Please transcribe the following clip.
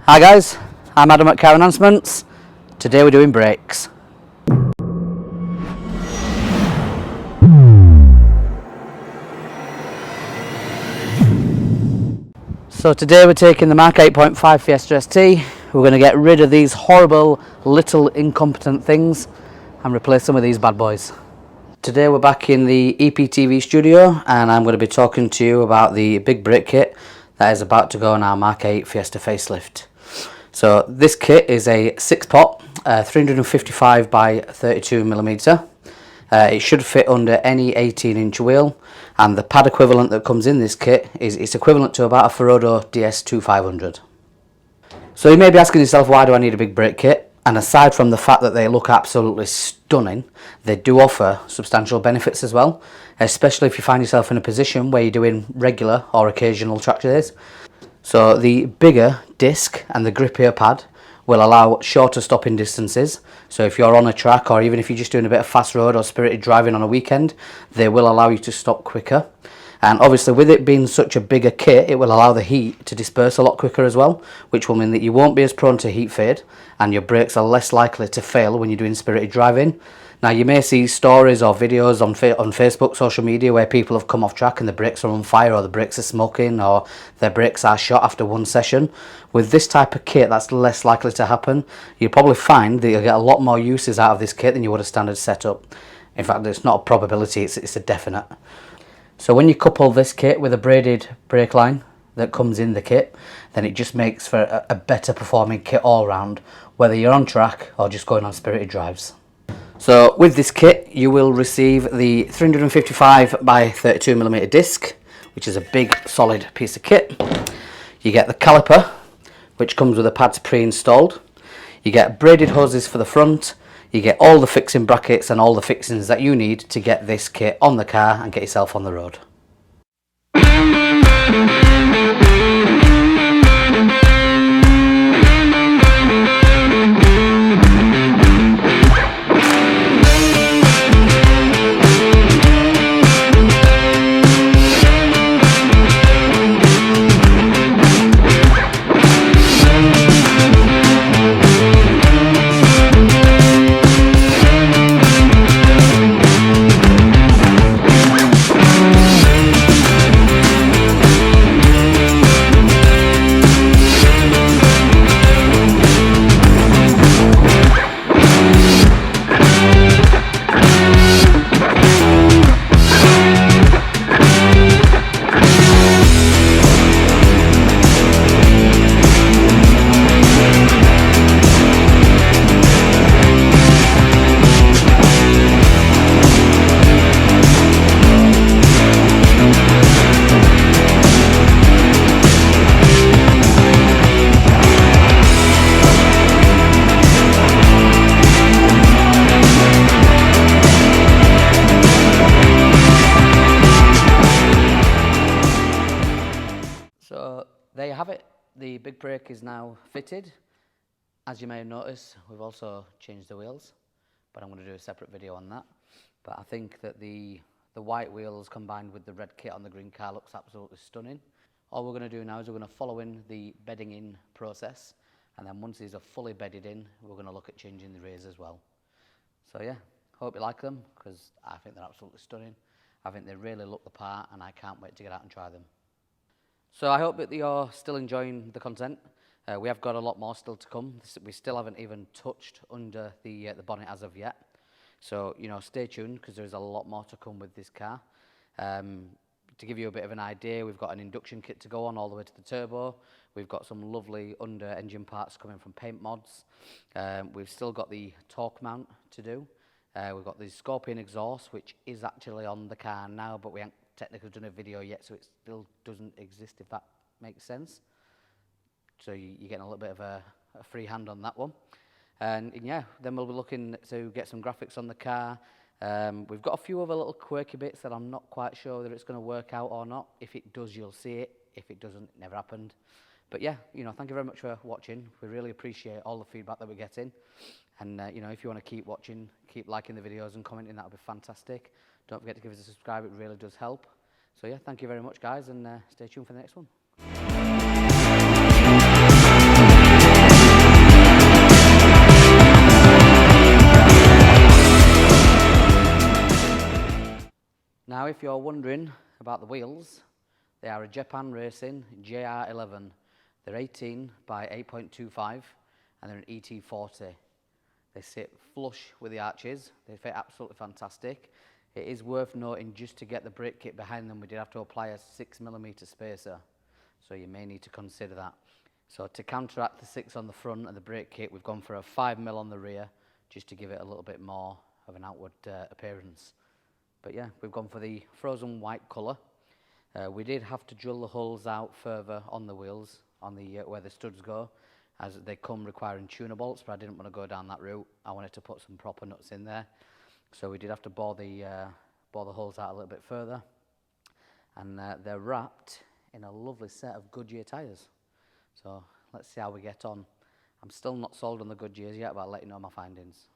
Hi guys, I'm Adam at Car Enhancements. Today we're doing brakes. So today we're taking the MK8.5 Fiesta ST. We're going to get rid of these horrible little incompetent things and replace some of these bad boys. Today we're back in the EPTV studio and I'm going to be talking to you about the big brake kit that is about to go on our MK8 Fiesta Facelift. So this kit is a 6-pot, 355 by 32 millimeter. It should fit under any 18-inch wheel, and the pad equivalent that comes in this kit is equivalent to about a Ferodo DS2500. So you may be asking yourself, why do I need a big brake kit? And aside from the fact that they look absolutely stunning, they do offer substantial benefits as well, especially if you find yourself in a position where you're doing regular or occasional track days. So the bigger disc and the grippier pad will allow shorter stopping distances. So if you're on a track, or even if you're just doing a bit of fast road or spirited driving on a weekend, they will allow you to stop quicker. And obviously with it being such a bigger kit, it will allow the heat to disperse a lot quicker as well, which will mean that you won't be as prone to heat fade and your brakes are less likely to fail when you're doing spirited driving. Now you may see stories or videos on Facebook, social media, where people have come off track and the brakes are on fire, or the brakes are smoking, or their brakes are shot after one session. With this type of kit, that's less likely to happen. You'll probably find that you'll get a lot more uses out of this kit than you would a standard setup. In fact, it's not a probability, it's a definite. So when you couple this kit with a braided brake line that comes in the kit, then it just makes for a better performing kit all round, whether you're on track or just going on spirited drives. So with this kit you will receive the 355 by 32 millimeter disc, which is a big solid piece of kit. You get the caliper, which comes with the pads pre-installed. You get braided hoses for the front. You get all the fixing brackets and all the fixings that you need to get this kit on the car and get yourself on the road. So there you have it, the big brake is now fitted. As you may have noticed, we've also changed the wheels, but I'm going to do a separate video on that. But I think that the white wheels combined with the red kit on the green car looks absolutely stunning. All we're going to do now is we're going to follow in the bedding in process, and then once these are fully bedded in, we're going to look at changing the rears as well. So yeah, hope you like them, because I think they're absolutely stunning. I think they really look the part, and I can't wait to get out and try them. So I hope that you're still enjoying the content. We have got a lot more still to come. We still haven't even touched under the bonnet as of yet. So, you know, stay tuned, because there's a lot more to come with this car. To give you a bit of an idea, we've got an induction kit to go on all the way to the turbo. We've got some lovely under engine parts coming from Paint Mods. We've still got the torque mount to do. We've got the Scorpion exhaust, which is actually on the car now, but we haven't technically done a video yet, so it still doesn't exist, if that makes sense. So you're getting a little bit of a free hand on that one. And yeah, then we'll be looking to get some graphics on the car. We've got a few other little quirky bits that I'm not quite sure whether it's going to work out or not. If it does, you'll see it. If it doesn't, it never happened. But yeah, you know, thank you very much for watching. We really appreciate all the feedback that we're getting. And you know, if you want to keep watching, keep liking the videos and commenting, that would be fantastic. Don't forget to give us a subscribe, it really does help. So yeah, thank you very much guys, and stay tuned for the next one. if you're wondering about the wheels, they are a Japan Racing JR11. They're 18 by 8.25 and they're an ET40. They sit flush with the arches. They fit absolutely fantastic. It is worth noting, just to get the brake kit behind them, we did have to apply a 6mm spacer. So you may need to consider that. So to counteract the 6 on the front and the brake kit, we've gone for a 5mm on the rear, just to give it a little bit more of an outward appearance. But yeah, we've gone for the frozen white colour. We did have to drill the holes out further on the wheels, on the where the studs go, as they come requiring tuner bolts, but I didn't want to go down that route. I wanted to put some proper nuts in there. So we did have to bore the holes out a little bit further. And they're wrapped in a lovely set of Goodyear tyres. So let's see how we get on. I'm still not sold on the Goodyears yet, but I'll let you know my findings.